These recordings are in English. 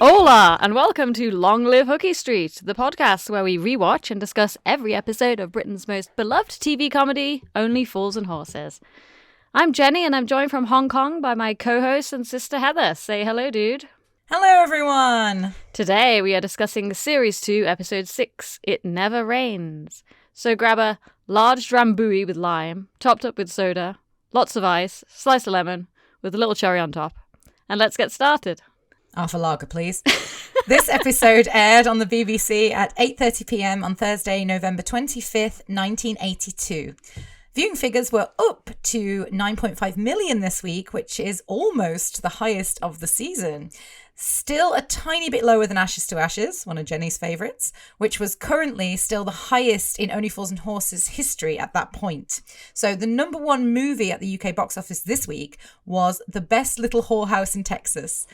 Hola, and welcome to Long Live Hooky Street, the podcast where we rewatch and discuss every episode of Britain's most beloved TV comedy, Only Fools and Horses. I'm Jenny, and I'm joined from Hong Kong by my co-host and sister Heather. Say hello, dude. Hello, everyone. Today we are discussing Series 2, Episode 6, It Never Rains. So grab a large drambuie with lime, topped up with soda, lots of ice, slice of lemon, with a little cherry on top, and let's get started. Half a lager, please. This episode aired on the BBC at 8:30 p.m. on Thursday, November 25th, 1982. Viewing figures were up to 9.5 million this week, which is almost the highest of the season. Still a tiny bit lower than Ashes to Ashes, one of Jenny's favourites, which was currently still the highest in Only Fools and Horses history at that point. So the number one movie at the UK box office this week was The Best Little Whorehouse in Texas,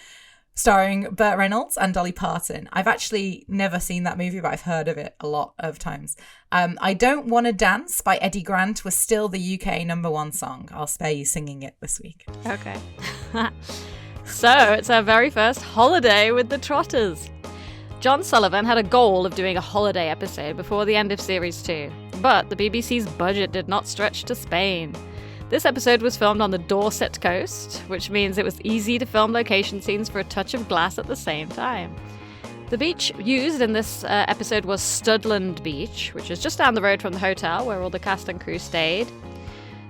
starring Burt Reynolds and Dolly Parton. I've actually never seen that movie, but I've heard of it a lot of times. I Don't Want to Dance by Eddie Grant was still the UK number one song. I'll spare you singing it this week. Okay. So it's our very first holiday with the Trotters. John Sullivan had a goal of doing a holiday episode before the end of Series 2, but the BBC's budget did not stretch to Spain. This episode was filmed on the Dorset coast, which means it was easy to film location scenes for a touch of glass at the same time. The beach used in this episode was Studland Beach, which is just down the road from the hotel where all the cast and crew stayed.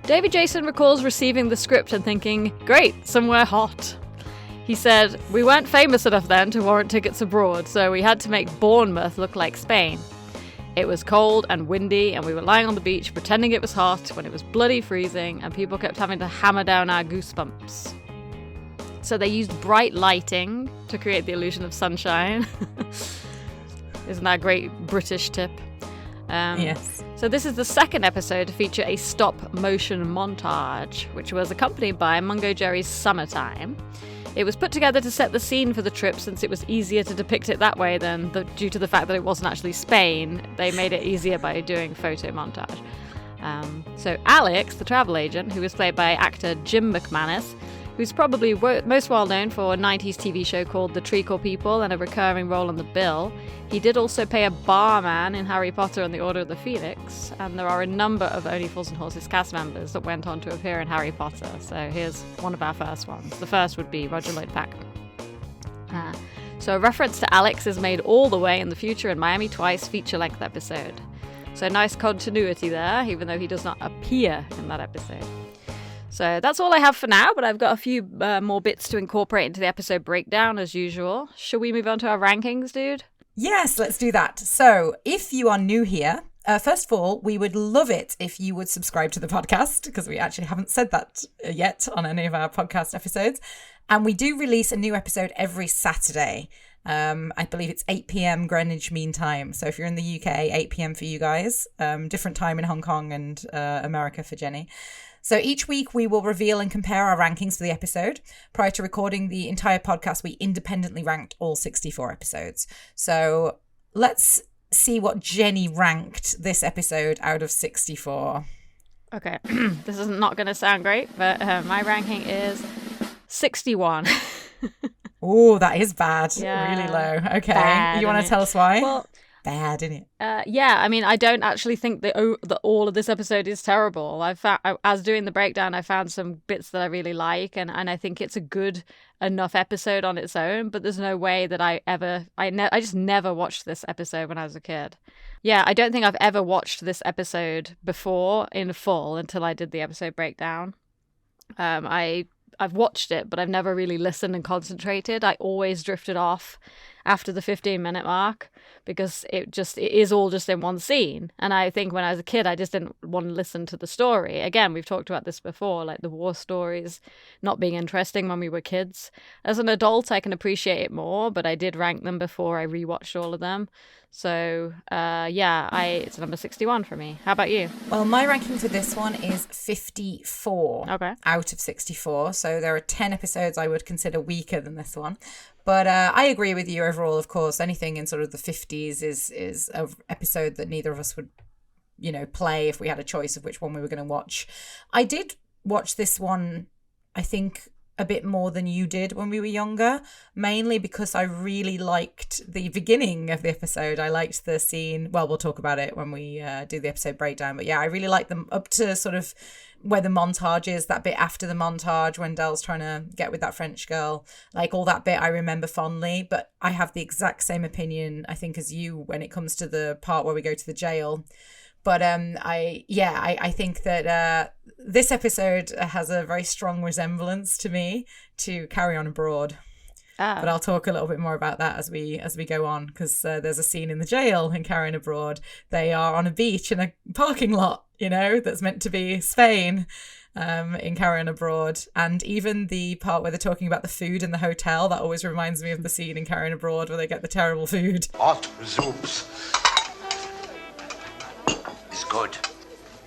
David Jason recalls receiving the script and thinking, great, somewhere hot. He said, we weren't famous enough then to warrant tickets abroad, so we had to make Bournemouth look like Spain. It was cold and windy, and we were lying on the beach pretending it was hot when it was bloody freezing, and people kept having to hammer down our goosebumps. So they used bright lighting to create the illusion of sunshine. Isn't that a great British tip? Yes. So this is the second episode to feature a stop-motion montage, which was accompanied by Mungo Jerry's Summertime. It was put together to set the scene for the trip since it was easier to depict it that way than due to the fact that it wasn't actually Spain. They made it easier by doing photo montage. So Alex, the travel agent, who was played by actor Jim McManus, who's probably most well known for a 90s TV show called The Treacle People and a recurring role on The Bill. He did also play a barman in Harry Potter and the Order of the Phoenix, and there are a number of Only Fools and Horses cast members that went on to appear in Harry Potter. So here's one of our first ones. The first would be Roger Lloyd Pack. So a reference to Alex is made all the way in the future in Miami Twice feature-length episode. So nice continuity there, even though he does not appear in that episode. So that's all I have for now, but I've got a few more bits to incorporate into the episode breakdown as usual. Shall we move on to our rankings, dude? Yes, let's do that. So if you are new here, first of all, we would love it if you would subscribe to the podcast, because we actually haven't said that yet on any of our podcast episodes. And we do release a new episode every Saturday. I believe it's 8 p.m. Greenwich Mean Time. So if you're in the UK, 8 p.m. for you guys, different time in Hong Kong and America for Jenny. So each week we will reveal and compare our rankings for the episode. Prior to recording the entire podcast, we independently ranked all 64 episodes. So let's see what Jenny ranked this episode out of 64. Okay, this is not going to sound great, but my ranking is 61. Oh, that is bad. Yeah, really low. Okay, bad, you want to tell us why? Well, bad, isn't it? Yeah, I mean, I don't actually think that all of this episode is terrible. As doing the breakdown, I found some bits that I really like, and I think it's a good enough episode on its own, but there's no way that I just never watched this episode when I was a kid. Yeah, I don't think I've ever watched this episode before in full until I did the episode breakdown. I've watched it, but I've never really listened and concentrated. I always drifted off after the 15-minute mark because it is all just in one scene. And I think when I was a kid, I just didn't want to listen to the story. Again, we've talked about this before, like the war stories not being interesting when we were kids. As an adult, I can appreciate it more, but I did rank them before I rewatched all of them. So, it's number 61 for me. How about you? Well, my ranking for this one is 54 out of 64. So there are 10 episodes I would consider weaker than this one. But I agree with you overall, of course. Anything in sort of the 50s is an episode that neither of us would, play if we had a choice of which one we were going to watch. I did watch this one, I think, a bit more than you did when we were younger, mainly because I really liked the beginning of the episode. I liked the scene. Well, we'll talk about it when we do the episode breakdown. But yeah, I really liked them up to sort of where the montage is, that bit after the montage when Del's trying to get with that French girl. Like all that bit I remember fondly, but I have the exact same opinion, I think, as you when it comes to the part where we go to the jail. But I think that this episode has a very strong resemblance to me to Carry On Abroad. But I'll talk a little bit more about that as we go on, because there's a scene in the jail in Carry On Abroad. They are on a beach in a parking lot, that's meant to be Spain in Carry On Abroad. And even the part where they're talking about the food in the hotel, that always reminds me of the scene in Carry On Abroad where they get the terrible food. Hot soups. It's good.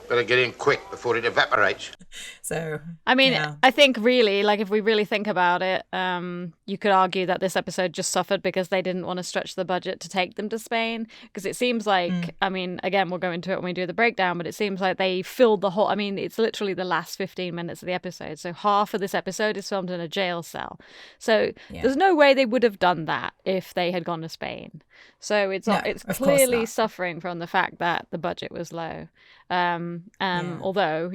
Better get in quick before it evaporates. So, I mean, yeah. I think really, like, if we really think about it, you could argue that this episode just suffered because they didn't want to stretch the budget to take them to Spain. Because it seems like, I mean, again, we'll go into it when we do the breakdown, but it seems like they filled the whole, I mean, it's literally the last 15 minutes of the episode. So half of this episode is filmed in a jail cell. So there's no way they would have done that if they had gone to Spain. So it's clearly suffering from the fact that the budget was low. Although,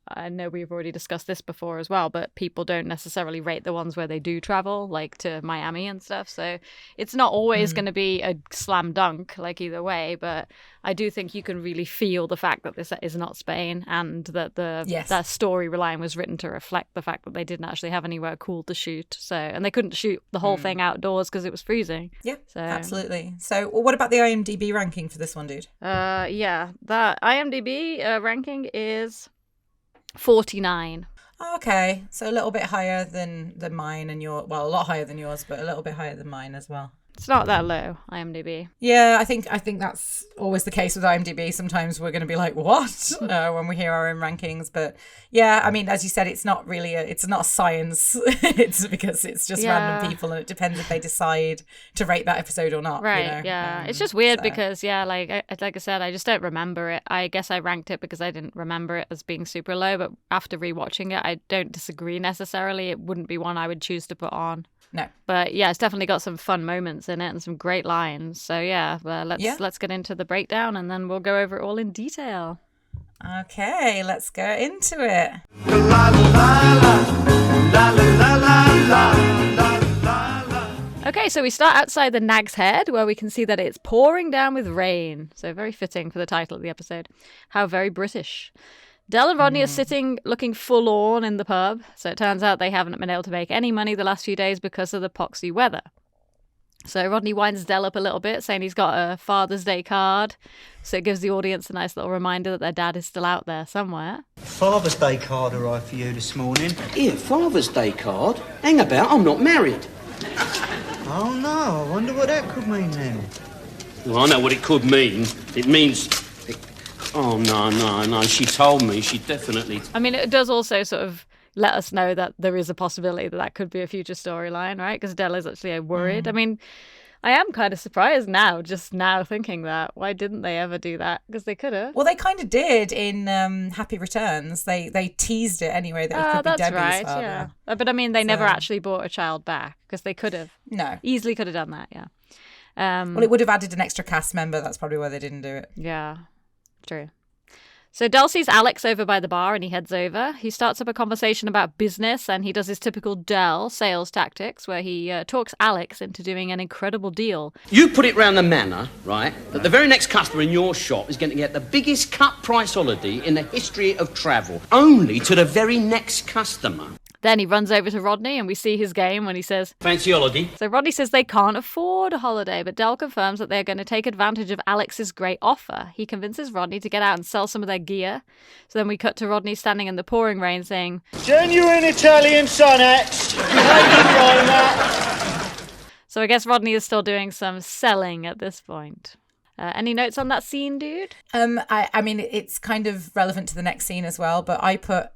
I know we've already discussed this before as well, but people don't necessarily rate the ones where they do travel, like to Miami and stuff. So it's not always going to be a slam dunk, like either way. But I do think you can really feel the fact that this is not Spain, and that that storyline was written to reflect the fact that they didn't actually have anywhere cool to shoot. So, and they couldn't shoot the whole thing outdoors because it was freezing. Yeah, so absolutely. So what about the IMDb ranking for this one, dude? That IMDb ranking is 49. Okay, so a little bit higher than mine and your, well, a lot higher than yours, but a little bit higher than mine as well. It's not that low, IMDb. Yeah, I think that's always the case with IMDb. Sometimes we're going to be like, what? When we hear our own rankings. But yeah, I mean, as you said, it's not really it's not a science. It's because it's just random people, and it depends if they decide to rate that episode or not. Right, yeah. It's just weird because, like I said, I just don't remember it. I guess I ranked it because I didn't remember it as being super low. But after rewatching it, I don't disagree necessarily. It wouldn't be one I would choose to put on. No. But yeah, it's definitely got some fun moments in it and some great lines. So yeah, let's get into the breakdown, and then we'll go over it all in detail. Okay, let's go into it. Okay, so we start outside the Nag's Head, where we can see that it's pouring down with rain. So very fitting for the title of the episode. How very British. Del and Rodney are sitting looking forlorn in the pub, so it turns out they haven't been able to make any money the last few days because of the poxy weather. So Rodney winds Del up a little bit, saying he's got a Father's Day card, so it gives the audience a nice little reminder that their dad is still out there somewhere. Father's Day card arrived for you this morning. Here, Father's Day card? Hang about, I'm not married. Oh no, I wonder what that could mean then. Well, I know what it could mean. It means... Oh, no, she told me, she definitely... I mean, it does also sort of let us know that there is a possibility that could be a future storyline, right? Because Del is actually worried. I mean, I am kind of surprised just now thinking that. Why didn't they ever do that? Because they could have. Well, they kind of did in Happy Returns. They teased it anyway that it could be Debbie's father. Yeah. But I mean, they never actually brought a child back, because they could have. No. Easily could have done that, yeah. Well, it would have added an extra cast member. That's probably why they didn't do it. Yeah. True. So Del sees Alex over by the bar, and he heads over. He starts up a conversation about business, and he does his typical Del sales tactics, where he talks Alex into doing an incredible deal. You put it round the manor, right, that the very next customer in your shop is going to get the biggest cut price holiday in the history of travel, only to the very next customer. Then he runs over to Rodney, and we see his game when he says, "Fancy holiday?" So Rodney says they can't afford a holiday, but Del confirms that they're going to take advantage of Alex's great offer. He convinces Rodney to get out and sell some of their gear. So then we cut to Rodney standing in the pouring rain saying, "Genuine Italian sonnets." So I guess Rodney is still doing some selling at this point. Any notes on that scene, dude? I mean, it's kind of relevant to the next scene as well, but I put...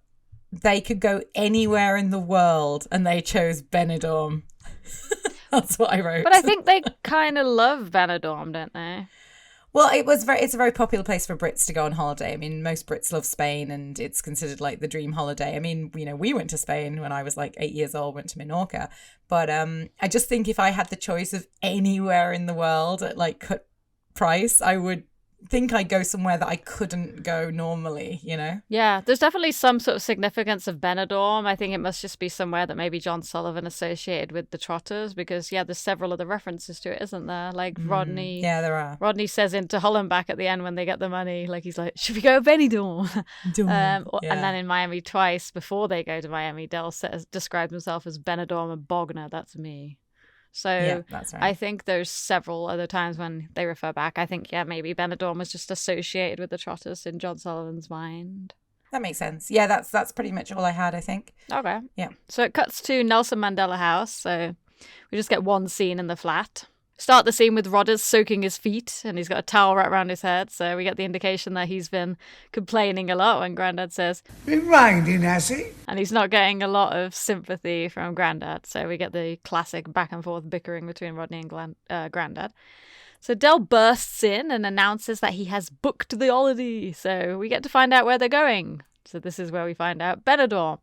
They could go anywhere in the world, and they chose Benidorm. That's what I wrote. But I think they kind of love Benidorm, don't they? Well, it's a very popular place for Brits to go on holiday. I mean, most Brits love Spain and it's considered like the dream holiday. I mean, we went to Spain when I was like 8 years old, went to Menorca. But I just think if I had the choice of anywhere in the world at like cut price, I would think I'd go somewhere that I couldn't go normally, you know? Yeah, there's definitely some sort of significance of Benidorm. I think it must just be somewhere that maybe John Sullivan associated with the Trotters because, yeah, there's several other references to it, isn't there? Like Rodney. Yeah, there are. Rodney says into Hollenbach at the end when they get the money, like he's like, should we go Benidorm? And then in Miami twice before they go to Miami, Del describes himself as Benidorm and Bogner. That's me. So yeah, that's right. I think there's several other times when they refer back. I think, yeah, maybe Benidorm was just associated with the Trotters in John Sullivan's mind. That makes sense. Yeah, that's pretty much all I had, I think. Okay. Yeah. So it cuts to Nelson Mandela House. So we just get one scene in the flat. Start the scene with Rodders soaking his feet and he's got a towel wrapped around his head. So we get the indication that he's been complaining a lot when Grandad says, Been raining, has it? and he's not getting a lot of sympathy from Grandad. So we get the classic back and forth bickering between Rodney and Grandad. So Del bursts in and announces that he has booked the holiday. So we get to find out where they're going. So this is where we find out Benidorm.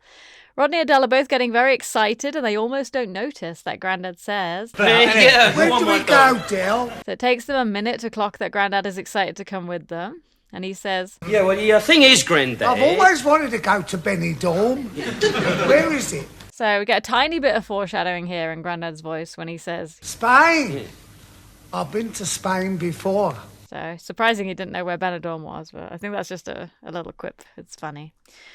Rodney and Del are both getting very excited and they almost don't notice that Grandad says, Yeah, Where do we go, Del? So it takes them a minute to clock that Grandad is excited to come with them. And he says, Yeah, well, the thing is, Grandad. I've always wanted to go to Benidorm. Where is it? so we get a tiny bit of foreshadowing here in Grandad's voice when he says, Spain. I've been to Spain before. so surprising he didn't know where Benidorm was, but I think that's just a little quip. It's funny.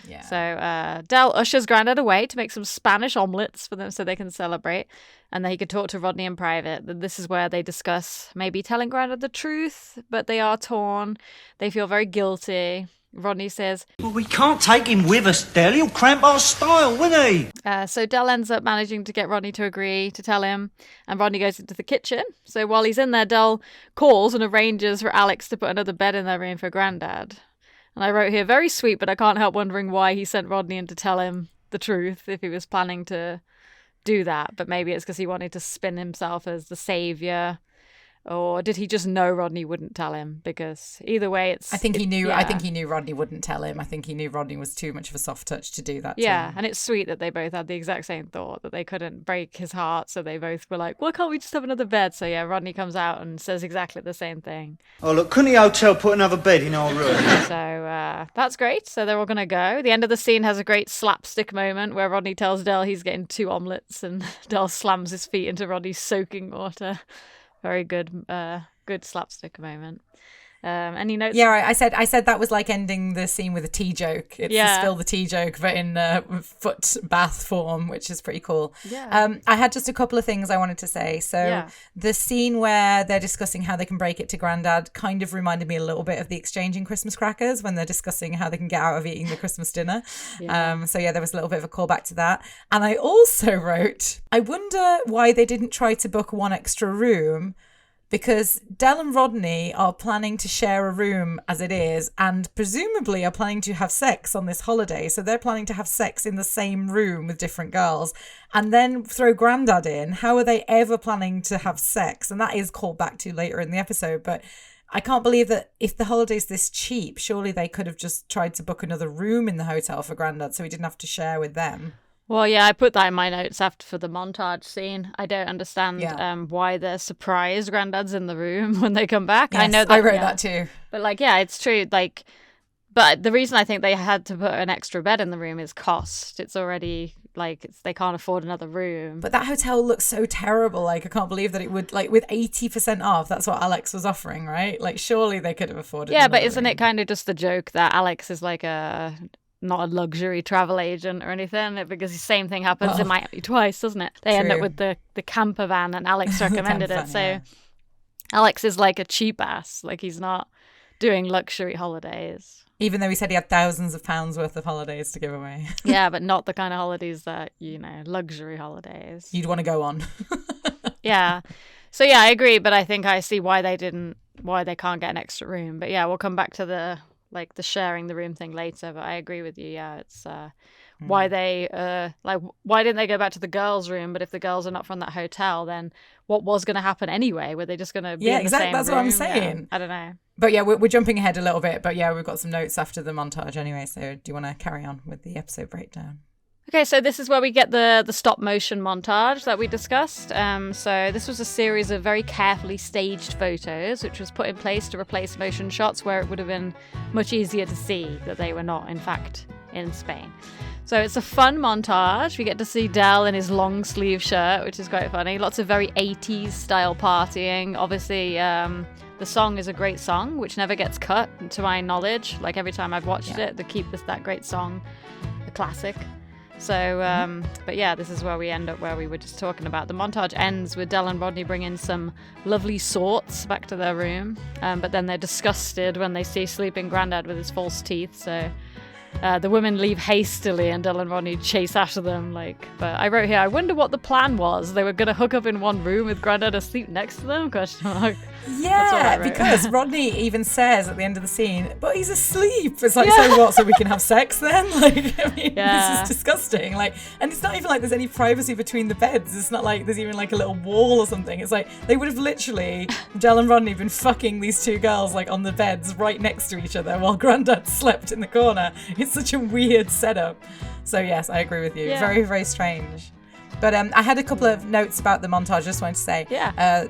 Yeah. So Del ushers Grandad away to make some Spanish omelets for them so they can celebrate. And then he could talk to Rodney in private. This is where they discuss maybe telling Grandad the truth, but they are torn. They feel very guilty. Rodney says, Well, we can't take him with us, Del. He'll cramp our style, won't he? so Del ends up managing to get Rodney to agree to tell him, and Rodney goes into the kitchen. So while he's in there, Del calls and arranges for Alex to put another bed in their room for Grandad. And I wrote here, very sweet, but I can't help wondering why he sent Rodney in to tell him the truth if he was planning to do that. But maybe it's because he wanted to spin himself as the saviour. Or did he just know Rodney wouldn't tell him? Because either way, it's... I think he knew. yeah. I think he knew Rodney wouldn't tell him. I think he knew Rodney was too much of a soft touch to do that. to Yeah, him. and it's sweet that they both had the exact same thought, that they couldn't break his heart, so they both were like, why can't we just have another bed? So yeah, Rodney comes out and says exactly the same thing. Oh, look, couldn't the hotel put another bed in our room? So that's great. So they're all going to go. The end of the scene has a great slapstick moment where Rodney tells Del he's getting 2 omelettes and Del slams his feet into Rodney's soaking water. Very good, good slapstick moment. And you know, Yeah, I said that was like ending the scene with a tea joke. It's Yeah. the spill the tea joke, but in foot bath form, which is pretty cool. Yeah. I had just a couple of things I wanted to say. So Yeah. the scene where they're discussing how they can break it to Grandad kind of reminded me a little bit of the exchanging Christmas crackers when they're discussing how they can get out of eating the Christmas dinner. So yeah, there was a little bit of a callback to that. And I also wrote, I wonder why they didn't try to book one extra room, because Del and Rodney are planning to share a room as it is and presumably are planning to have sex on this holiday. So they're planning to have sex in the same room with different girls and then throw Grandad in. How are they ever planning to have sex? And that is called back to later in the episode. But I can't believe that if the holiday's this cheap, surely they could have just tried to book another room in the hotel for Grandad so he didn't have to share with them. Well, yeah, I put that in my notes for the montage scene. I don't understand why they're surprised Grandad's in the room when they come back. Yes, I know that, I wrote that too. But like, yeah, it's true. Like, but the reason I think they had to put an extra bed in the room is cost. It's already like they can't afford another room. But that hotel looks so terrible. Like, I can't believe that it would, like, with 80% off, that's what Alex was offering, right? Like, surely they could have afforded Yeah, but another isn't room. it kind of just the joke that Alex is like not a luxury travel agent or anything? Because the same thing happens in Miami twice, doesn't it? They end up True. with the camper van and Alex recommended camper it. van, So yeah. Alex is like a cheap ass. Like, he's not doing luxury holidays. Even though he said he had thousands of pounds worth of holidays to give away. Yeah, but not the kind of holidays that, luxury holidays. You'd want to go on. Yeah. So yeah, I agree, but I think I see why they can't get an extra room. But yeah, we'll come back to the sharing the room thing later. But I agree with you. Yeah, it's why they why didn't they go back to the girls' room? But if the girls are not from that hotel, then what was going to happen anyway? Were they just going to be in the exactly. same That's room? what I'm saying. Yeah, I don't know. But yeah, we're jumping ahead a little bit. But yeah, we've got some notes after the montage anyway. So do you want to carry on with the episode breakdown? Okay, so this is where we get the stop motion montage that we discussed. So this was a series of very carefully staged photos, which was put in place to replace motion shots where it would have been much easier to see that they were not, in fact, in Spain. So it's a fun montage. We get to see Del in his long sleeve shirt, which is quite funny. Lots of very 80s style partying. Obviously, the song is a great song, which never gets cut, to my knowledge. Like every time I've watched it, they keep that great song, the classic. So, but yeah, this is where we end up where we were just talking about. The montage ends with Del and Rodney bringing some lovely sorts back to their room, but then they're disgusted when they see sleeping Grandad with his false teeth, so the women leave hastily and Del and Rodney chase after them. But I wrote here, I wonder what the plan was. They were going to hook up in one room with Grandad asleep next to them? Question mark. Yeah, because Rodney even says at the end of the scene, but he's asleep. It's like, so what? So we can have sex then? This is disgusting. And it's not even like there's any privacy between the beds. It's not like there's even like a little wall or something. It's like they would have literally, Del and Rodney, been fucking these two girls on the beds right next to each other while Grandad slept in the corner. It's such a weird setup. So yes, I agree with you. Yeah. Very, very strange. But I had a couple of notes about the montage. Just wanted to say,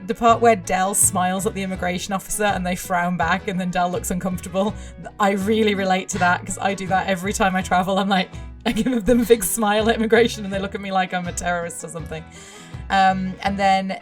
the part where Del smiles at the immigration officer and they frown back, and then Del looks uncomfortable. I really relate to that because I do that every time I travel. I'm like, I give them a big smile at immigration, and they look at me like I'm a terrorist or something. And then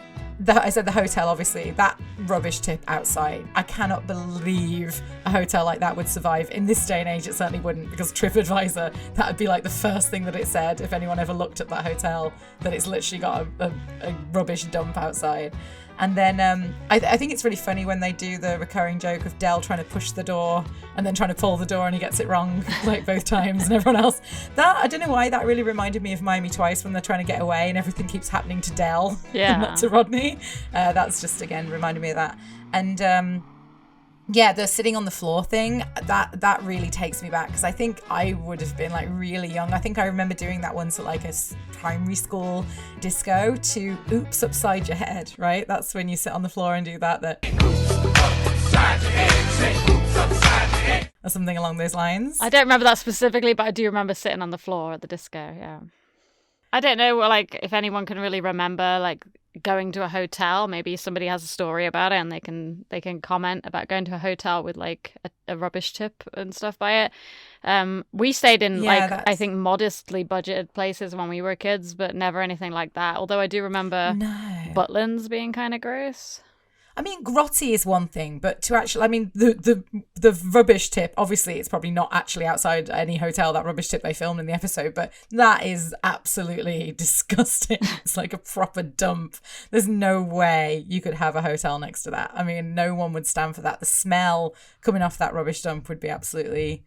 I said the hotel, obviously, that rubbish tip outside. I cannot believe a hotel like that would survive. In this day and age, it certainly wouldn't, because TripAdvisor, that would be like the first thing that it said if anyone ever looked at that hotel, that it's literally got a rubbish dump outside. And then I think it's really funny when they do the recurring joke of Del trying to push the door and then trying to pull the door and he gets it wrong both times, and everyone else. That, I don't know why, that really reminded me of Miami Twice when they're trying to get away and everything keeps happening to Del and not to Rodney. That's just, again, reminded me of that. And the sitting on the floor thing, that really takes me back, because I think I would have been really young. I think I remember doing that once at a primary school disco to Oops Upside Your Head, right? That's when you sit on the floor and do that. Oops upside your head, say oops upside your head. Or something along those lines. I don't remember that specifically, but I do remember sitting on the floor at the disco, yeah. I don't know, if anyone can really remember, going to a hotel. Maybe somebody has a story about it and they can comment about going to a hotel with a rubbish tip and stuff by it. We stayed in I think modestly budgeted places when we were kids, but never anything like that. Although I do remember Butlins being kind of gross. I mean, grotty is one thing, but to actually, the rubbish tip, obviously it's probably not actually outside any hotel, that rubbish tip they filmed in the episode, but that is absolutely disgusting. It's like a proper dump. There's no way you could have a hotel next to that. I mean, no one would stand for that. The smell coming off that rubbish dump would be absolutely...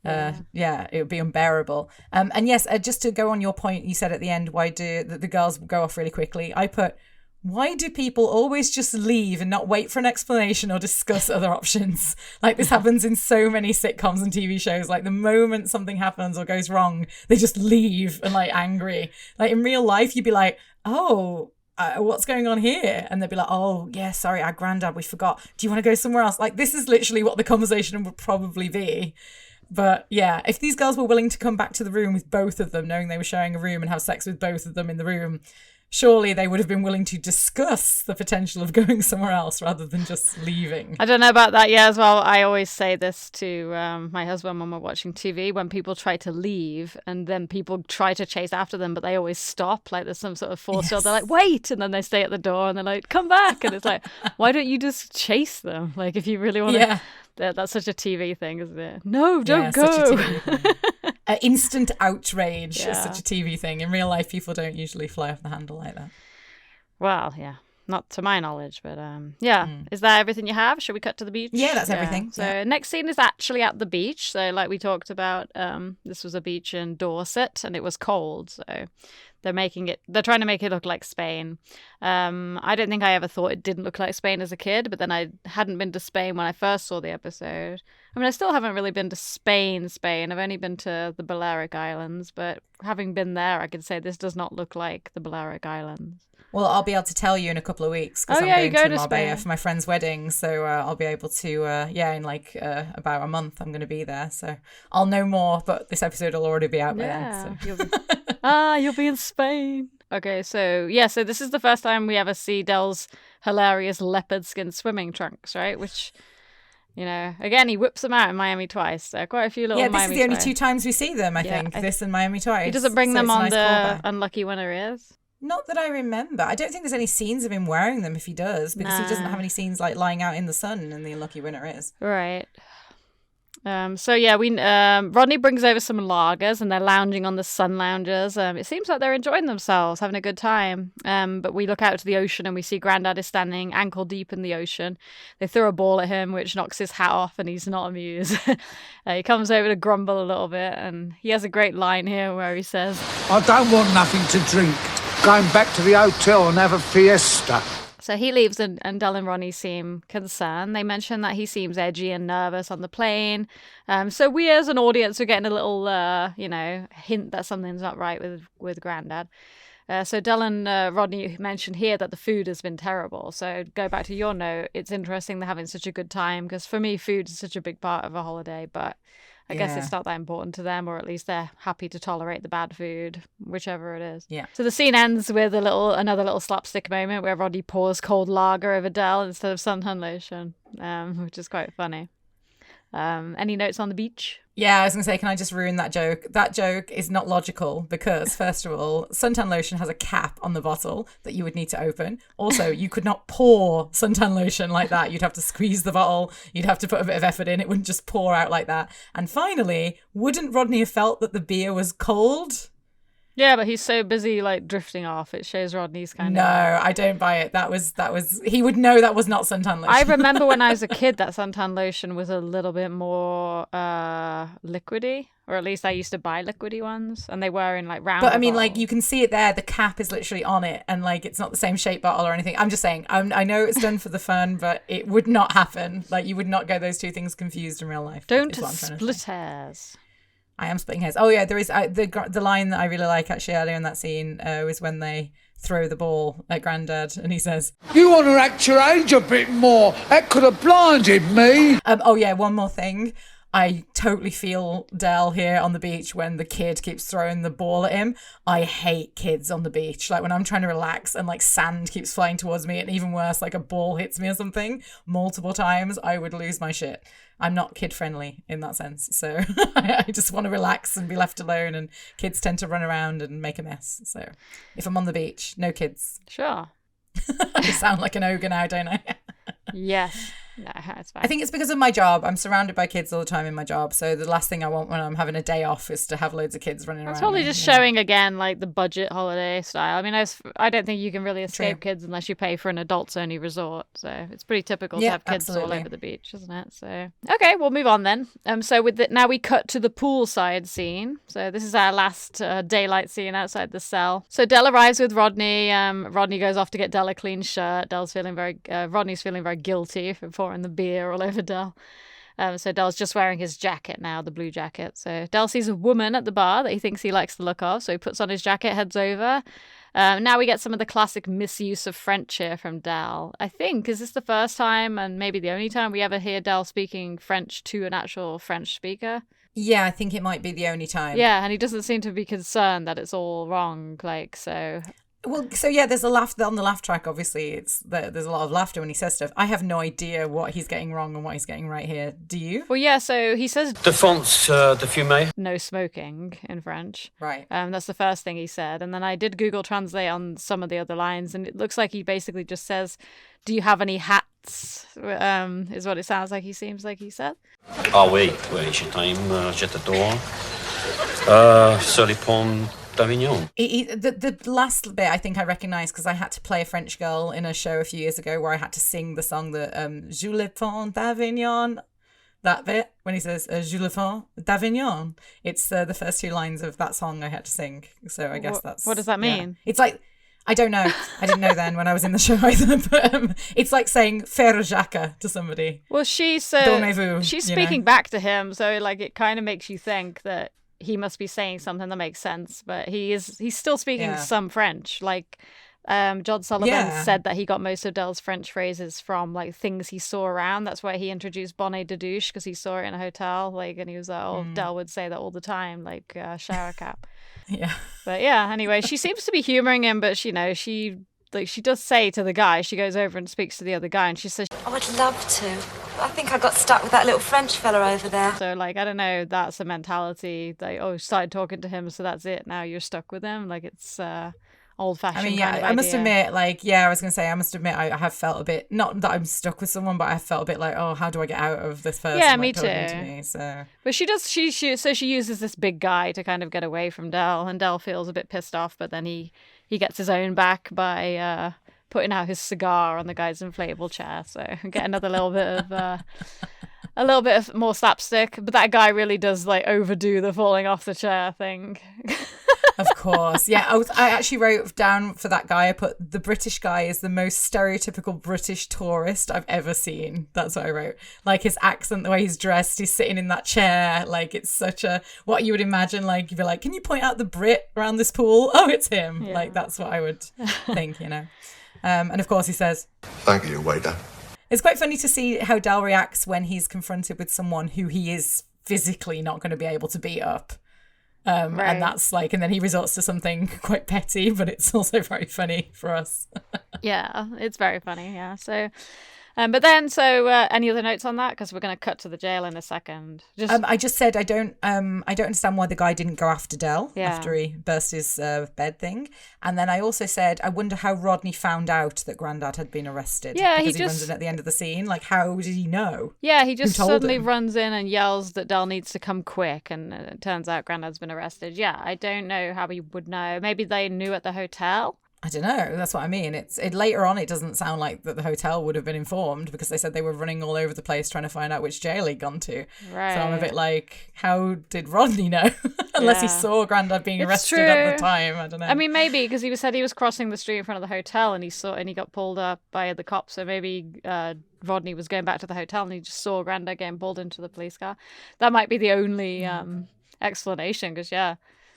it would be unbearable. And yes, just to go on your point, you said at the end, why do the girls go off really quickly? I put... Why do people always just leave and not wait for an explanation or discuss other options? This happens in so many sitcoms and TV shows. The moment something happens or goes wrong, they just leave and angry. In real life, you'd be like, oh, what's going on here? And they'd be like, oh, yeah, sorry, our Grandad, we forgot. Do you want to go somewhere else? This is literally what the conversation would probably be. But yeah, if these girls were willing to come back to the room with both of them, knowing they were sharing a room, and have sex with both of them in the room, surely they would have been willing to discuss the potential of going somewhere else rather than just leaving. I don't know about that as well. I always say this to my husband when we're watching TV, when people try to leave and then people try to chase after them, but they always stop. There's some sort of force field. They're like, wait, and then they stay at the door and they're like, come back. And it's like, why don't you just chase them? If you really want to... That's such a TV thing, isn't it? No, don't go. Such a TV thing. Instant outrage is such a TV thing. In real life, people don't usually fly off the handle like that. Well, yeah. Not to my knowledge, but Is that everything you have? Should we cut to the beach? Yeah, that's everything. So next scene is actually at the beach. So like we talked about, this was a beach in Dorset and it was cold. So they're trying to make it look like Spain. I don't think I ever thought it didn't look like Spain as a kid, but then I hadn't been to Spain when I first saw the episode. I mean, I still haven't really been to Spain. I've only been to the Balearic Islands, but having been there, I could say this does not look like the Balearic Islands. Well, I'll be able to tell you in a couple of weeks because I'm going to Marbella for my friend's wedding. So I'll be able to, in like about a month, I'm going to be there. So I'll know more, but this episode will already be out by then. So. You'll be in Spain. Okay, so this is the first time we ever see Del's hilarious leopard skin swimming trunks, right? Which, again, he whips them out in Miami twice. So quite a few little Miami. Yeah, this is the only 2 times we see them, I think. This and Miami twice. He doesn't bring them on the Unlucky Winner Is. Not that I remember. I don't think there's any scenes of him wearing them if he does, because he doesn't have any scenes like lying out in the sun in the Unlucky Winner Is. Right. Rodney brings over some lagers and they're lounging on the sun loungers. It seems like they're enjoying themselves, having a good time. But we look out to the ocean and we see Grandad is standing ankle deep in the ocean. They throw a ball at him, which knocks his hat off, and he's not amused. He comes over to grumble a little bit, and he has a great line here where he says, "I don't want nothing to drink. Going back to the hotel and have a fiesta." So he leaves and Del and Ronnie seem concerned. They mention that he seems edgy and nervous on the plane. So we as an audience are getting a little, hint that something's not right with Grandad. So Del and Rodney mentioned here that the food has been terrible. So go back to your note. It's interesting they're having such a good time because for me, food is such a big part of a holiday. But I guess it's not that important to them, or at least they're happy to tolerate the bad food, whichever it is. Yeah. So the scene ends with another little slapstick moment where Rodney pours cold lager over Del instead of suntan lotion, which is quite funny. Any notes on the beach? Yeah, I was going to say, can I just ruin that joke? That joke is not logical because, first of all, suntan lotion has a cap on the bottle that you would need to open. Also, you could not pour suntan lotion like that. You'd have to squeeze the bottle. You'd have to put a bit of effort in. It wouldn't just pour out like that. And finally, wouldn't Rodney have felt that the beer was cold? Yeah, but he's so busy like drifting off. It shows Rodney's kind of... No, I don't buy it. That was he would know that was not suntan lotion. I remember when I was a kid that suntan lotion was a little bit more liquidy, or at least I used to buy liquidy ones, and they were in like round. But I mean, bottles. like you can see it there. The cap is literally on it, and like it's not the same shape bottle or anything. I'm just saying. I know it's done for the fun, but it would not happen. Like you would not get those two things confused in real life. Don't split hairs. I am splitting hairs. Oh yeah, there is the line that I really like actually earlier in that scene was when they throw the ball at Grandad and he says, "You want to act your age a bit more. That could have blinded me." Oh yeah, one more thing. I totally feel Del here on the beach when the kid keeps throwing the ball at him. I hate kids on the beach. Like when I'm trying to relax and like sand keeps flying towards me, and even worse, like a ball hits me or something multiple times, I would lose my shit. I'm not kid friendly in that sense. So I just want to relax and be left alone, and kids tend to run around and make a mess. So if I'm on the beach, no kids. Sure. I sound like an ogre now, don't I? Yes. No, it's fine. I think it's because of my job. I'm surrounded by kids all the time in my job. So the last thing I want when I'm having a day off is to have loads of kids running around. It's probably just showing again like the budget holiday style. I mean, I don't think you can really escape kids unless you pay for an adults only resort. So it's pretty typical to have kids all over the beach, isn't it? So okay, we'll move on then. So now we cut to the poolside scene. So this is our last daylight scene outside the cell. So Del arrives with Rodney. Rodney goes off to get Del a clean shirt. Rodney's feeling very guilty for pouring the beer all over Del. So Del's just wearing his jacket now, the blue jacket. So Del sees a woman at the bar that he thinks he likes the look of, so he puts on his jacket, heads over. Now we get some of the classic misuse of French here from Del. I think, is this the first time and maybe the only time we ever hear Del speaking French to an actual French speaker? Yeah, I think it might be the only time. Yeah, and he doesn't seem to be concerned that it's all wrong, like, so... Well, so yeah, there's a laugh on the laugh track. Obviously, there's a lot of laughter when he says stuff. I have no idea what he's getting wrong and what he's getting right here. Do you? Well, yeah. So he says Défense de fumer. No smoking in French. Right. That's the first thing he said, and then I did Google Translate on some of the other lines, and it looks like he basically just says, "Do you have any hats?" Is what it sounds like. He seems like he said. Ah oui, je t'aime, je t'adore. Sur les ponts d'Avignon. The last bit I think I recognise because I had to play a French girl in a show a few years ago where I had to sing the song that "Joue le pont d'Avignon." That bit when he says "Joue le pont d'Avignon." It's the first 2 lines of that song I had to sing. So I guess that's... What does that mean? Yeah. It's like... I don't know. I didn't know then when I was in the show either. But it's like saying "faire Jacques" to somebody. Well, she's speaking back to him, so like it kind of makes you think that he must be saying something that makes sense, but he's still speaking some French. Like John Sullivan Yeah. said that he got most of Del's French phrases from like things he saw around. That's why he introduced bonnet de douche, because he saw it in a hotel, like, and he was like, "Oh, Del would say that all the time, like shower cap." Yeah. But yeah, anyway, she seems to be humoring him, but she does say to the guy, she goes over and speaks to the other guy, and she says, I would love to. I think I got stuck with that little French fella over there. so like, I don't know, that's a mentality, like, oh, started talking to him, so that's it, now you're stuck with him, like, it's old-fashioned. I mean, yeah, kind of I must idea. admit, like, yeah, I was going to say, I must admit, I have felt a bit, not that I'm stuck with someone, but I have felt a bit like, oh, how do I get out of this person? Yeah, like, me talking too. to me, so. But she uses this big guy to kind of get away from Del, and Del feels a bit pissed off, but then he gets his own back by putting out his cigar on the guy's inflatable chair, so get another little bit of more slapstick. But that guy really does like overdo the falling off the chair thing. Of course. Yeah, I actually wrote down for that guy, I put, the British guy is the most stereotypical British tourist I've ever seen. That's what I wrote. Like his accent, the way he's dressed, he's sitting in that chair. Like it's such a, what you would imagine, like you'd be like, can you point out the Brit around this pool? Oh, it's him. Yeah. Like that's what I would think, you know. And of course he says, Thank you, waiter. it's quite funny to see how Del reacts when he's confronted with someone who he is physically not going to be able to beat up. Right. And that's like, and then he resorts to something quite petty, but it's also very funny for us. Yeah, it's very funny. Yeah. So, any other notes on that? Because we're going to cut to the jail in a second. I just said I don't understand why the guy didn't go after Del Yeah. after he burst his bed thing, and then I also said I wonder how Rodney found out that Grandad had been arrested. Yeah, because he runs just- in at the end of the scene. Like, how did he know? Yeah, he just Who told suddenly him? runs in and yells that Del needs to come quick, and it turns out Grandad's been arrested. Yeah, I don't know how he would know. Maybe they knew at the hotel. I don't know. That's what I mean. Later on, it doesn't sound like that the hotel would have been informed because they said they were running all over the place trying to find out which jail he'd gone to. Right. So I'm a bit like, how did Rodney know? Unless he Yeah. saw Grandad being It's arrested at true. the time. I don't know. I mean, maybe because he said he was crossing the street in front of the hotel, and he got pulled up by the cops. So maybe Rodney was going back to the hotel, and he just saw Grandad getting pulled into the police car. That might be the only explanation. Because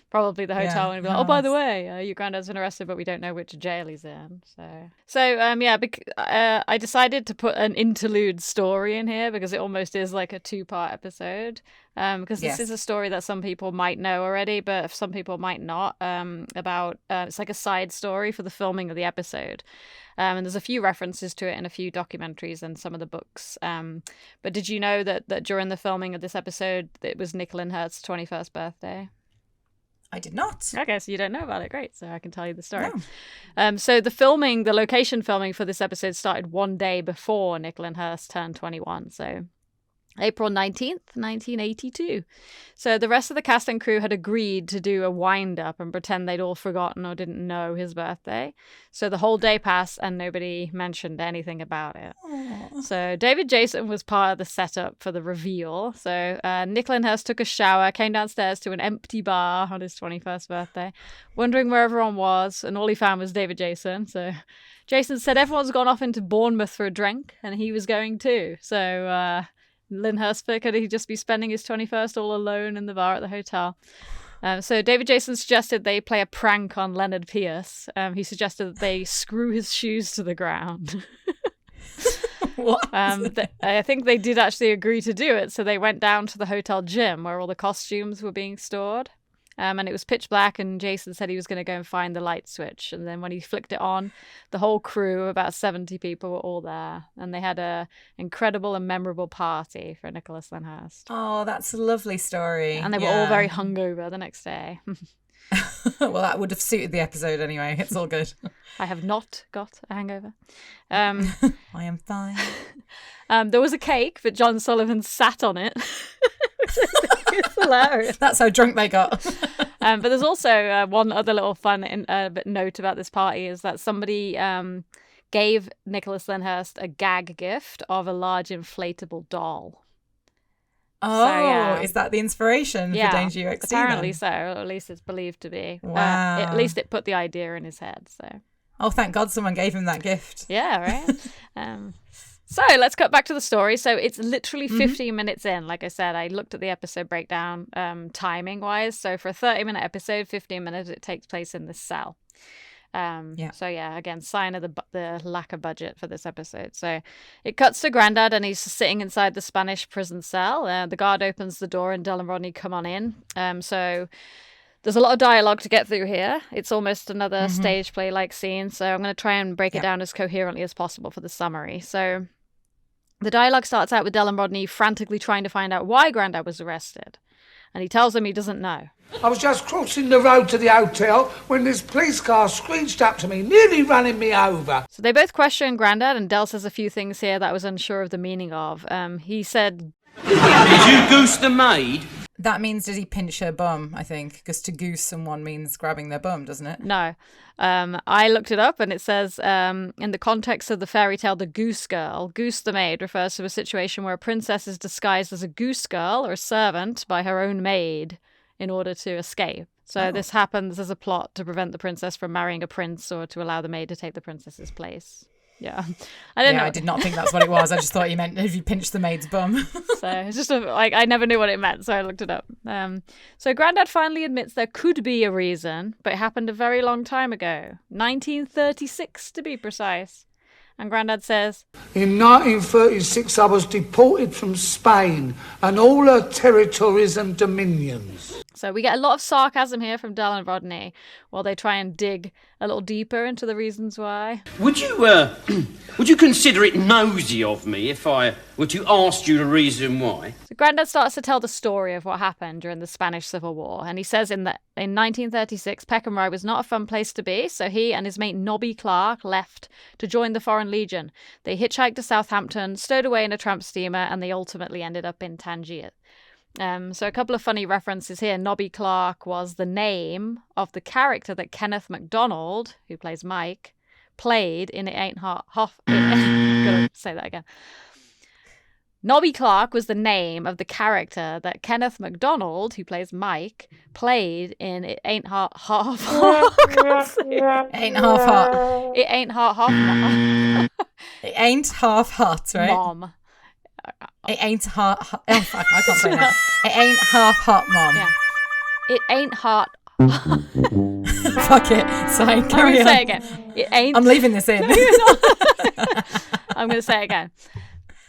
probably the hotel would be like, oh, by the way, your Grandad's been arrested, but we don't know which jail he's in. I decided to put an interlude story in here because it almost is like a 2-part episode. Because this Yes. is a story that some people might know already, but some people might not. It's like a side story for the filming of the episode. And there's a few references to it in a few documentaries and some of the books. But did you know that during the filming of this episode, it was Nick Lyndhurst's 21st birthday? I did not. Okay, so you don't know about it. Great. So I can tell you the story. No. So the location filming for this episode started one day before Nick Lyndhurst turned 21. So April 19th, 1982. So the rest of the cast and crew had agreed to do a wind-up and pretend they'd all forgotten or didn't know his birthday. So the whole day passed and nobody mentioned anything about it. Aww. So David Jason was part of the setup for the reveal. So Nick Lyndhurst took a shower, came downstairs to an empty bar on his 21st birthday, wondering where everyone was, and all he found was David Jason. So Jason said everyone's gone off into Bournemouth for a drink, and he was going too. So Lyndhurst figured he'd just be spending his 21st all alone in the bar at the hotel. So David Jason suggested they play a prank on Leonard Pierce. He suggested that they screw his shoes to the ground. What? I think they did actually agree to do it. So they went down to the hotel gym where all the costumes were being stored. And it was pitch black, and Jason said he was going to go and find the light switch. And then when he flicked it on, the whole crew, about 70 people, were all there. And they had an incredible and memorable party for Nicholas Lyndhurst. Oh, that's a lovely story. And they were all very hungover the next day. Well, that would have suited the episode anyway. It's all good. I have not got a hangover. I am fine. There was a cake, but John Sullivan sat on it. It's hilarious. That's how drunk they got. But there's also one other little fun note about this party is that somebody gave Nicholas Lyndhurst a gag gift of a large inflatable doll. Oh, yeah. Is that the inspiration for Danger UXC? Apparently then? so. Or at least it's believed to be. Wow. At least it put the idea in his head. So. Oh, thank God someone gave him that gift. Yeah, right? So let's cut back to the story. So it's literally 15 minutes in. Like I said, I looked at the episode breakdown timing-wise. So for a 30-minute episode, 15 minutes, it takes place in this cell. So yeah, again, sign of the lack of budget for this episode. So it cuts to Grandad, and he's sitting inside the Spanish prison cell. The guard opens the door, and Del and Rodney come on in. So there's a lot of dialogue to get through here. It's almost another stage play-like scene. So I'm going to try and break it down as coherently as possible for the summary. So the dialogue starts out with Del and Rodney frantically trying to find out why Grandad was arrested. And he tells them he doesn't know. I was just crossing the road to the hotel when this police car screeched up to me, nearly running me over. So they both question Grandad, and Del says a few things here that I was unsure of the meaning of. He said... Did you goose the maid? That means, did he pinch her bum, I think? Because to goose someone means grabbing their bum, doesn't it? No. I looked it up, and it says, in the context of the fairy tale The Goose Girl, goose the maid refers to a situation where a princess is disguised as a goose girl or a servant by her own maid in order to escape. So this happens as a plot to prevent the princess from marrying a prince or to allow the maid to take the princess's place. Yeah. I did not think that's what it was. I just thought you meant if you pinched the maid's bum. So it's just I never knew what it meant, so I looked it up. So Grandad finally admits there could be a reason, but it happened a very long time ago. 1936 to be precise. And Grandad says, In 1936, I was deported from Spain and all her territories and dominions. So we get a lot of sarcasm here from Del and Rodney while they try and dig a little deeper into the reasons why. Would you consider it nosy of me if I were to ask you the reason why? So Grandad starts to tell the story of what happened during the Spanish Civil War, and he says in 1936, Peckham Rye was not a fun place to be, so he and his mate Nobby Clark left to join the Foreign Legion. They hitchhiked to Southampton, stowed away in a tramp steamer, and they ultimately ended up in Tangier. So a couple of funny references here. Nobby Clark was the name of the character that Kenneth MacDonald, who plays Mike, played in It Ain't Half... Gotta say that again. Nobby Clark was the name of the character that Kenneth MacDonald, who plays Mike, played in It Ain't Half... It ain't half hot. It Ain't Half Mom. It ain't half hot, right? Mom. It ain't hot. Oh, fuck, I can't say that. It ain't half hot, Mom. Yeah. It ain't hot. Fuck it. Sorry, I'm carry going to on. say it again. It ain't... I'm leaving this in. No, you're not. I'm going to say it again.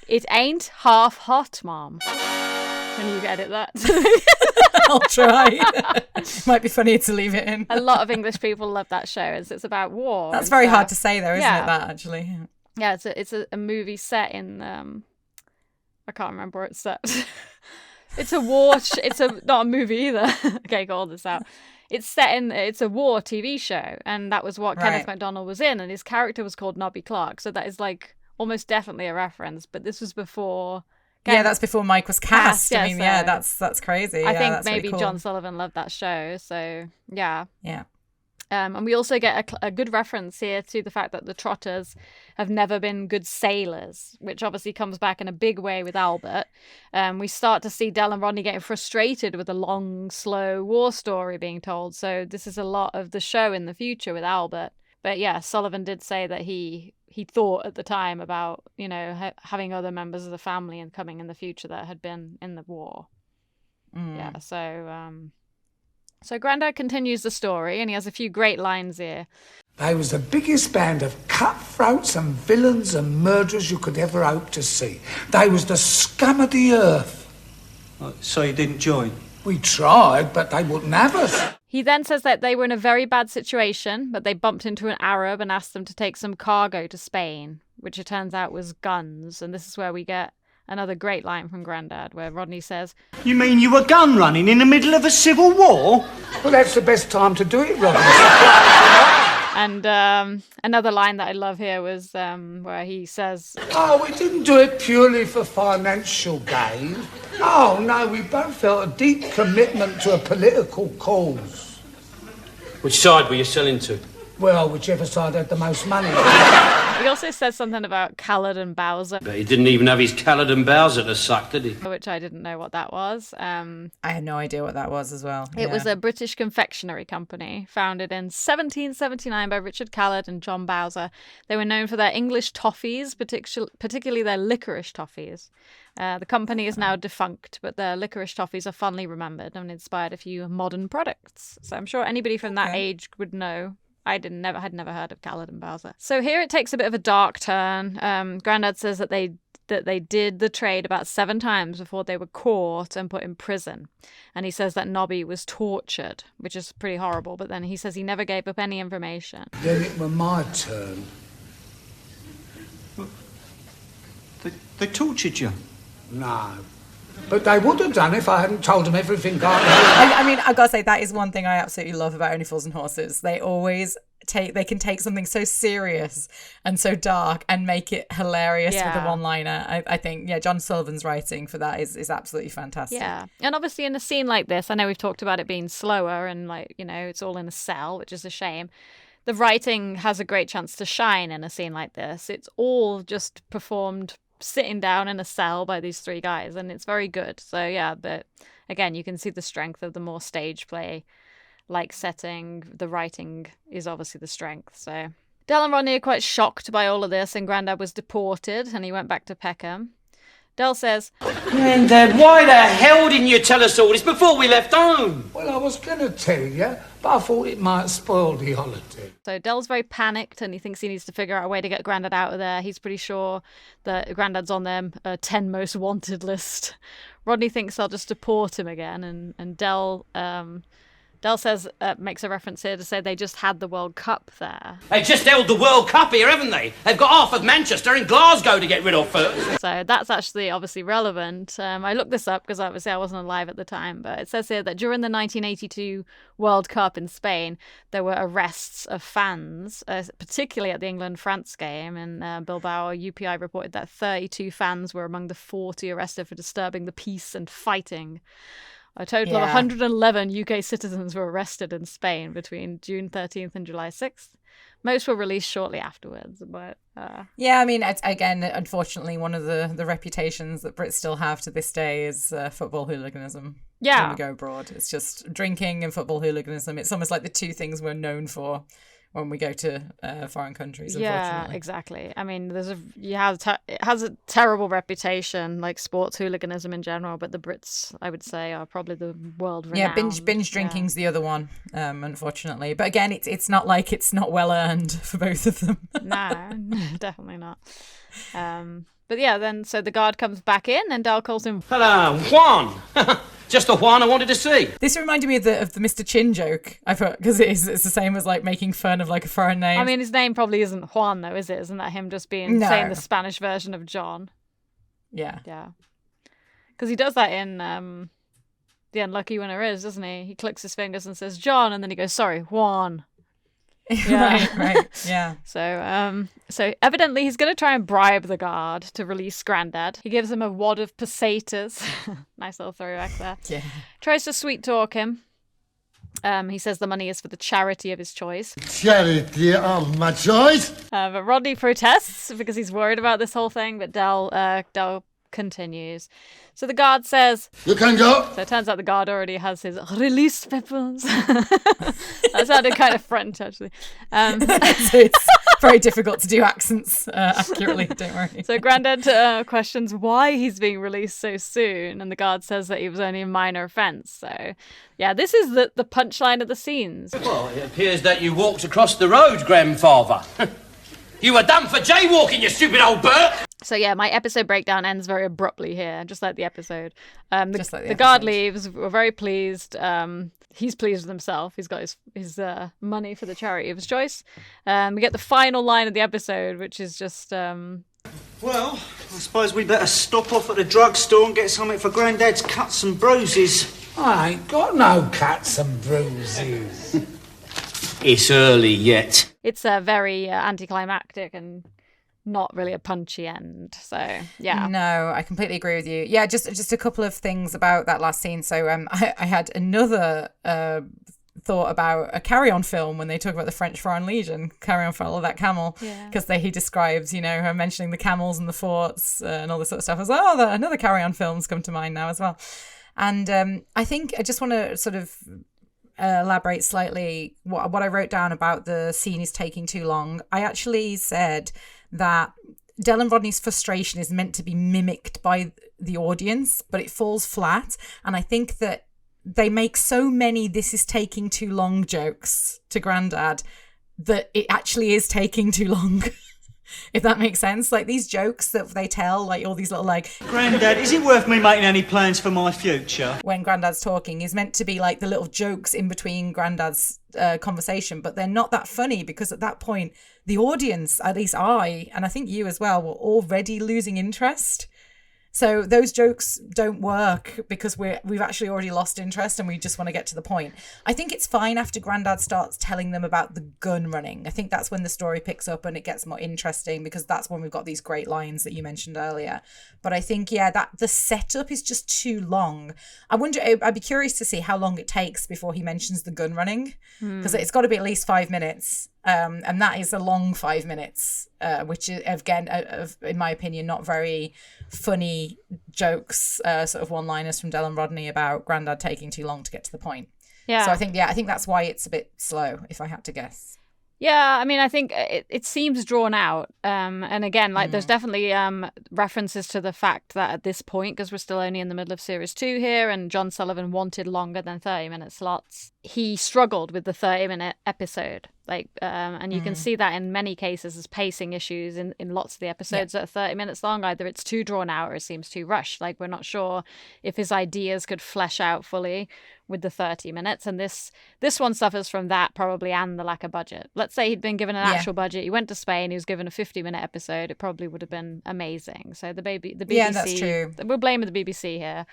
It ain't half hot, Mom. Can you edit that? I'll try. It might be funny to leave it in. A lot of English people love that show. It's about war. That's very hard to say, though, isn't it, that, actually? Yeah, it's a movie set in... I can't remember where it's set. It's a war... it's not a movie either. Okay, got all this out. It's a war TV show, and that was what Kenneth MacDonald was in, and his character was called Nobby Clark, so that is like almost definitely a reference, but this was before... that's before Mike was cast. Yeah, I mean, that's crazy. I think maybe really cool. John Sullivan loved that show, so yeah. Yeah. And we also get a good reference here to the fact that the Trotters have never been good sailors, which obviously comes back in a big way with Albert. We start to see Del and Rodney getting frustrated with the long, slow war story being told. So this is a lot of the show in the future with Albert. But yeah, Sullivan did say that he thought at the time about, having other members of the family and coming in the future that had been in the war. Yeah, So Grandad continues the story, and he has a few great lines here. They was the biggest band of cutthroats and villains and murderers you could ever hope to see. They was the scum of the earth. So you didn't join? We tried, but they wouldn't have us. He then says that they were in a very bad situation, but they bumped into an Arab and asked them to take some cargo to Spain, which it turns out was guns. And this is where we get another great line from Grandad, where Rodney says, You mean you were gun running in the middle of a civil war? Well, that's the best time to do it, Robin. And another line that I love here was where he says, Oh, we didn't do it purely for financial gain. Oh, no, we both felt a deep commitment to a political cause. Which side were you selling to? Well, whichever side had the most money. He also says something about Khaled and Bowser. But he didn't even have his Khaled and Bowser to suck, did he? Which I didn't know what that was. I had no idea what that was as well. It was a British confectionery company founded in 1779 by Richard Khaled and John Bowser. They were known for their English toffees, particularly their licorice toffees. The company is now defunct, but their licorice toffees are fondly remembered and inspired a few modern products. So I'm sure anybody from that age would know had never heard of Kaladin Bowser. So here it takes a bit of a dark turn. Grandad says that they did the trade about 7 times before they were caught and put in prison. And he says that Nobby was tortured, which is pretty horrible. But then he says he never gave up any information. Then it was my turn. They tortured you? No. But they would have done if I hadn't told them everything I knew. I mean, I gotta say, that is one thing I absolutely love about Only Fools and Horses. They always they can take something so serious and so dark and make it hilarious with a one-liner. I think, John Sullivan's writing for that is absolutely fantastic. Yeah. And obviously in a scene like this, I know we've talked about it being slower and it's all in a cell, which is a shame. The writing has a great chance to shine in a scene like this. It's all just performed sitting down in a cell by these 3 guys, and it's very good. So yeah, but again, you can see the strength of the more stage play like setting. The writing is obviously the strength. So Del and Rodney are quite shocked by all of this, and Grandad was deported and he went back to Peckham. Del says, Grandad, why the hell didn't you tell us all this before we left home? Well, I was going to tell you, but I thought it might spoil the holiday. So Del's very panicked and he thinks he needs to figure out a way to get Grandad out of there. He's pretty sure that Grandad's on their 10 most wanted list. Rodney thinks they'll just deport him again, and Del says, makes a reference here to say they just had the World Cup there. They've just held the World Cup here, haven't they? They've got half of Manchester and Glasgow to get rid of first. So that's actually obviously relevant. I looked this up because obviously I wasn't alive at the time, but it says here that during the 1982 World Cup in Spain, there were arrests of fans, particularly at the England-France game. In Bilbao, UPI reported that 32 fans were among the 40 arrested for disturbing the peace and fighting. A total of 111 UK citizens were arrested in Spain between June 13th and July 6th. Most were released shortly afterwards. But yeah, I mean, again, unfortunately, one of the reputations that Brits still have to this day is football hooliganism. Yeah. When we go abroad, it's just drinking and football hooliganism. It's almost like the 2 things we're known for when we go to foreign countries, unfortunately. Yeah, exactly. I mean, it has a terrible reputation, like sports hooliganism in general, but the Brits, I would say, are probably the world renowned. Yeah, binge drinking's the other one, unfortunately. But again, it's not like it's not well earned for both of them. No, definitely not. But yeah, then so the guard comes back in and Del calls him, Hello, Juan. Just the Juan I wanted to see. This reminded me of the Mr. Chin joke, I thought, because it's the same as like making fun of like a foreign name. I mean, his name probably isn't Juan though, is it? Isn't that him just saying the Spanish version of John? Yeah. Yeah. Because he does that in The Unlucky Winner Is, doesn't he? He clicks his fingers and says John, and then he goes, sorry, Juan. Yeah. right, yeah. So evidently he's going to try and bribe the guard to release Grandad. He gives him a wad of pesetas. Nice little throwback there. Yeah. Tries to sweet talk him. He says the money is for the charity of his choice. Charity of my choice? But Rodney protests because he's worried about this whole thing, but Del continues. So the guard says, You can go. So it turns out the guard already has his release papers. That sounded kind of French, actually. So it's very difficult to do accents accurately, don't worry. So Grandad questions why he's being released so soon, and the guard says that he was only a minor offence. So, yeah, this is the punchline of the scenes. Well, it appears that you walked across the road, grandfather. You were done for jaywalking, you stupid old Burke! So yeah, my episode breakdown ends very abruptly here, just like the episode. The guard leaves. We're very pleased. He's pleased with himself. He's got his money for the charity of his choice. We get the final line of the episode, which is just... Well, I suppose we better stop off at the drugstore and get something for Grandad's cuts and bruises. I ain't got no cuts and bruises. It's early yet. It's very anticlimactic and not really a punchy end. So, yeah. No, I completely agree with you. Yeah, just a couple of things about that last scene. So I had another thought about a Carry On film when they talk about the French Foreign Legion, Carry On Follow That Camel, because he describes, her mentioning the camels and the forts and all this sort of stuff. I was like, another Carry On film's come to mind now as well. And I think I just want to sort of elaborate slightly what I wrote down about the scene is taking too long. I actually said that Del and Rodney's frustration is meant to be mimicked by the audience, but it falls flat. And I think that they make so many "this is taking too long" jokes to Grandad that it actually is taking too long. If that makes sense. Like these jokes that they tell, like all these little like, Grandad, is it worth me making any plans for my future? when Grandad's talking is meant to be like the little jokes in between Grandad's conversation, but they're not that funny because at that point the audience, at least I, and I think you as well, were already losing interest. So those jokes don't work because we've actually already lost interest and we just want to get to the point. I think it's fine after Grandad starts telling them about the gun running. I think that's when the story picks up and it gets more interesting because that's when we've got these great lines that you mentioned earlier. But I think, that the setup is just too long. I'd be curious to see how long it takes before he mentions the gun running because it's got to be at least 5 minutes. And that is a long 5 minutes, which is, again, in my opinion, not very funny jokes, sort of one-liners from Del and Rodney about Grandad taking too long to get to the point. Yeah. So I think that's why it's a bit slow, if I had to guess. Yeah, I mean, I think it seems drawn out. And again, like there's definitely references to the fact that at this point, because we're still only in the middle of series 2 here, and John Sullivan wanted longer than 30-minute slots, he struggled with the 30-minute episode. Like, and you can see that in many cases as pacing issues in lots of the episodes that are 30 minutes long. Either it's too drawn out or it seems too rushed. Like, we're not sure if his ideas could flesh out fully with the 30 minutes. And this one suffers from that probably, and the lack of budget. Let's say he'd been given an actual budget. He went to Spain. He was given a 50-minute episode. It probably would have been amazing. So the BBC. Yeah, that's true. We're blaming the BBC here.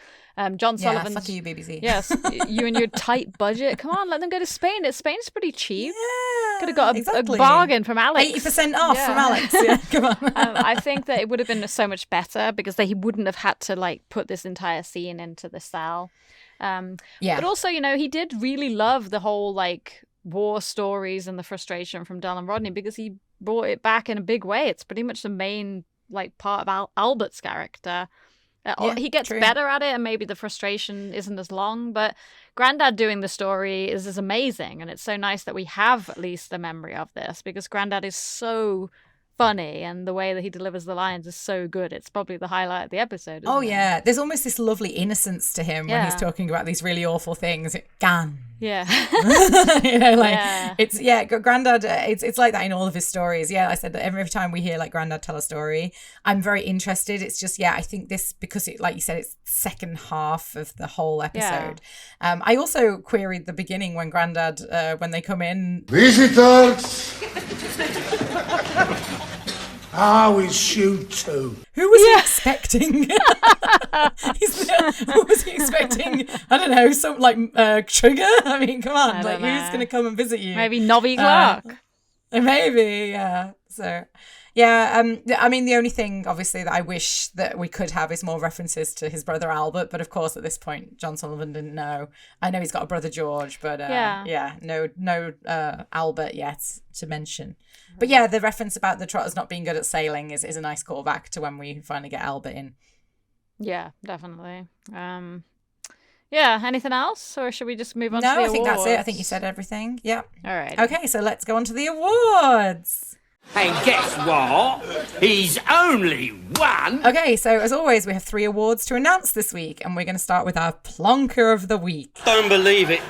John Sullivan. Fuck you, BBC. Yes, you and your tight budget. Come on, let them go to Spain. Spain's pretty cheap. Yeah, could have got a bargain from Alex. 80% off from Alex. Yeah, come on. I think that it would have been so much better because he wouldn't have had to like put this entire scene into the cell. But also, he did really love the whole like war stories and the frustration from Del and Rodney because he brought it back in a big way. It's pretty much the main like part of Albert's character. He gets better at it and maybe the frustration isn't as long, but Grandad doing the story is amazing, and it's so nice that we have at least the memory of this because Grandad is so funny and the way that he delivers the lines is so good. It's probably the highlight of the episode. Yeah, there's almost this lovely innocence to him when he's talking about these really awful things. Gan. Yeah. It's Grandad, it's like that in all of his stories. Yeah, I said that every time we hear like Grandad tell a story, I'm very interested. It's just, I think this, because it, like you said, it's the second half of the whole episode. I also queried the beginning when Grandad, when they come in. Visitors! It's you too. Who was he expecting? Who was he expecting? I don't know, some like Trigger? I mean, come on, like who's going to come and visit you? Maybe Nobby Clark. Maybe, yeah. So, I mean, the only thing, obviously, that I wish that we could have is more references to his brother Albert. But of course, at this point, John Sullivan didn't know. I know he's got a brother George, but no Albert yet to mention. But yeah, the reference about the Trotters not being good at sailing is a nice callback to when we finally get Albert in. Yeah, definitely. Anything else? Or should we just move on to the awards? No, I think that's it. I think you said everything. Yep. All right. Okay, so let's go on to the awards. And guess what? He's only one. Okay, so as always, we have 3 awards to announce this week, and we're going to start with our Plonker of the Week. Don't believe it.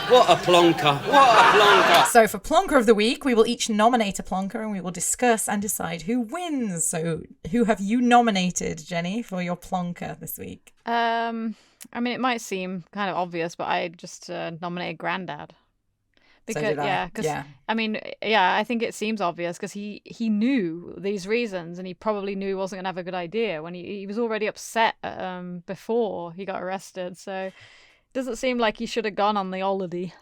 What a plonker. What a plonker. So for Plonker of the Week, we will each nominate a plonker and we will discuss and decide who wins. So who have you nominated, Jenny, for your plonker this week? I mean, it might seem kind of obvious, but I just nominated Grandad. Because, so did I. I think it seems obvious because he knew these reasons and he probably knew he wasn't going to have a good idea when he was already upset before he got arrested. So doesn't seem like he should have gone on the holiday.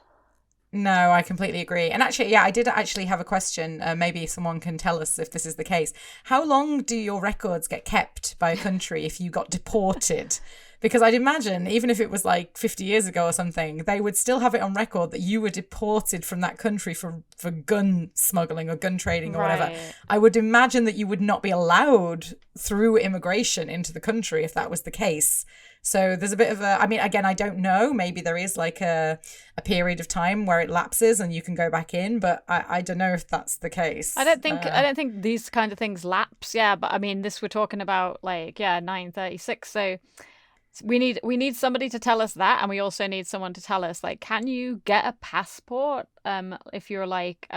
No, I completely agree. And actually, I did actually have a question. Maybe someone can tell us if this is the case. How long do your records get kept by a country if you got deported? Because I'd imagine, even if it was like 50 years ago or something, they would still have it on record that you were deported from that country for gun smuggling or gun trading or whatever. I would imagine that you would not be allowed through immigration into the country if that was the case. So there's a bit of again, I don't know. Maybe there is like a period of time where it lapses and you can go back in, but I don't know if that's the case. I don't think these kind of things lapse. Yeah, but I mean, this we're talking about 936. we need somebody to tell us that, and we also need someone to tell us, like, can you get a passport if you're like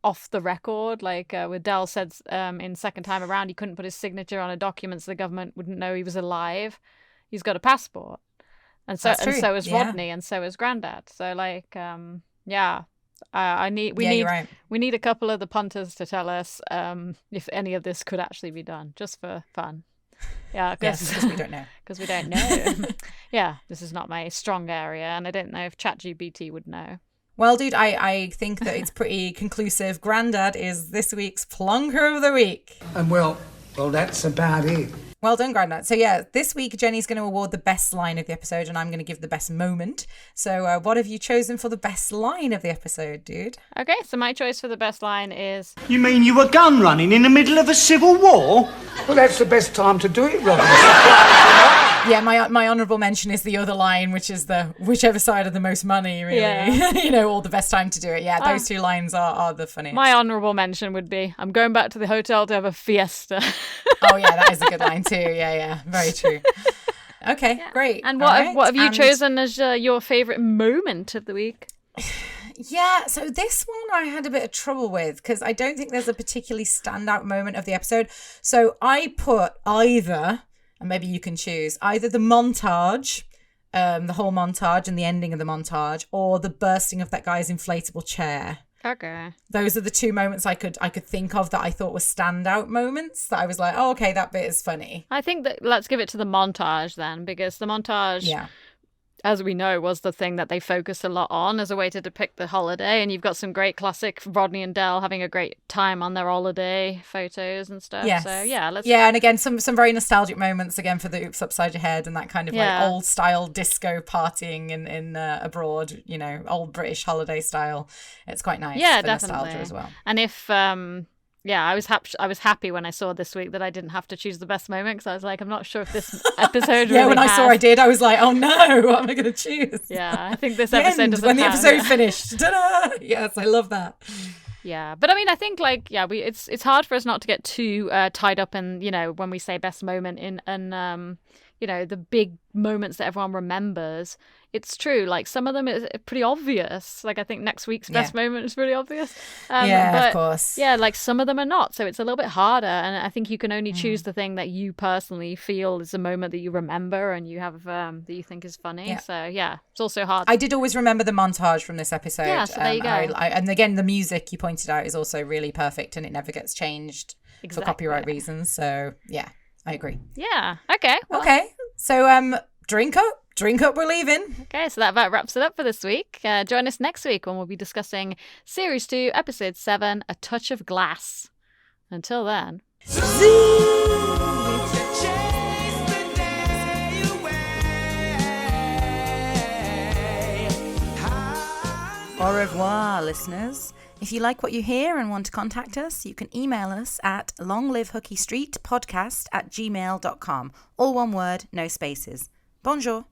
off the record, like Waddell said in Second Time Around, he couldn't put his signature on a document so the government wouldn't know he was alive. He's got a passport, and so is Rodney, and so is Grandad. So like we need a couple of the punters to tell us if any of this could actually be done, just for fun. Yeah, because we don't know. Because we don't know. Yeah, this is not my strong area, and I don't know if ChatGPT would know. Well, dude, I think that it's pretty conclusive. Grandad is this week's plonker of the week. And well, that's about it. Well done, Grandad. So yeah, this week Jenny's going to award the best line of the episode, and I'm going to give the best moment. So what have you chosen for the best line of the episode, dude? Okay, so my choice for the best line is... You mean you were gun running in the middle of a civil war? Well, that's the best time to do it, Robin. Yeah, my honourable mention is the other line, which is the whichever side of the most money, really. Yeah. Or the best time to do it. Yeah, those two lines are the funniest. My honourable mention would be, I'm going back to the hotel to have a fiesta. Oh, yeah, that is a good line too. Yeah, very true. Okay, great. And what have you chosen as your favourite moment of the week? Yeah, so this one I had a bit of trouble with because I don't think there's a particularly standout moment of the episode. So I put either... and maybe you can choose either the montage, the whole montage and the ending of the montage, or the bursting of that guy's inflatable chair. Okay. Those are the two moments I could think of that I thought were standout moments that I was like, oh, okay, that bit is funny. I think that let's give it to the montage then, because the montage, as we know, was the thing that they focused a lot on as a way to depict the holiday. And you've got some great classic Rodney and Del having a great time on their holiday photos and stuff. Yes. So yeah, and again, some very nostalgic moments again for the Oops Upside Your Head and that kind of like old style disco partying in abroad, old British holiday style. It's quite nice. Yeah, for definitely. Nostalgia as well. And if I was happy when I saw this week that I didn't have to choose the best moment, because I was like, I'm not sure if this episode really when I saw I did, I was like, oh no, what am I going to choose? Yeah, I think this episode doesn't when the episode finished. Ta-da! Yes, I love that. Yeah, but I mean, I think it's hard for us not to get too tied up in, when we say best moment in the big moments that everyone remembers. It's true, like some of them is pretty obvious. Like I think next week's best moment is really obvious. But, of course. Yeah, like some of them are not, so it's a little bit harder. And I think you can only choose the thing that you personally feel is a moment that you remember and you have that you think is funny. Yeah. So yeah, it's also hard. I did always remember the montage from this episode. Yeah, so there you go. And again, the music you pointed out is also really perfect and it never gets changed for copyright reasons. So yeah, I agree. Yeah. Okay. Well. Okay. So drink up, we're leaving. Okay, so that about wraps it up for this week. Join us next week when we'll be discussing Series 2, Episode 7, A Touch of Glass. Until then. Au revoir, listeners. If you like what you hear and want to contact us, you can email us at longlivehooky street podcast@gmail.com. All one word, no spaces. Bonjour.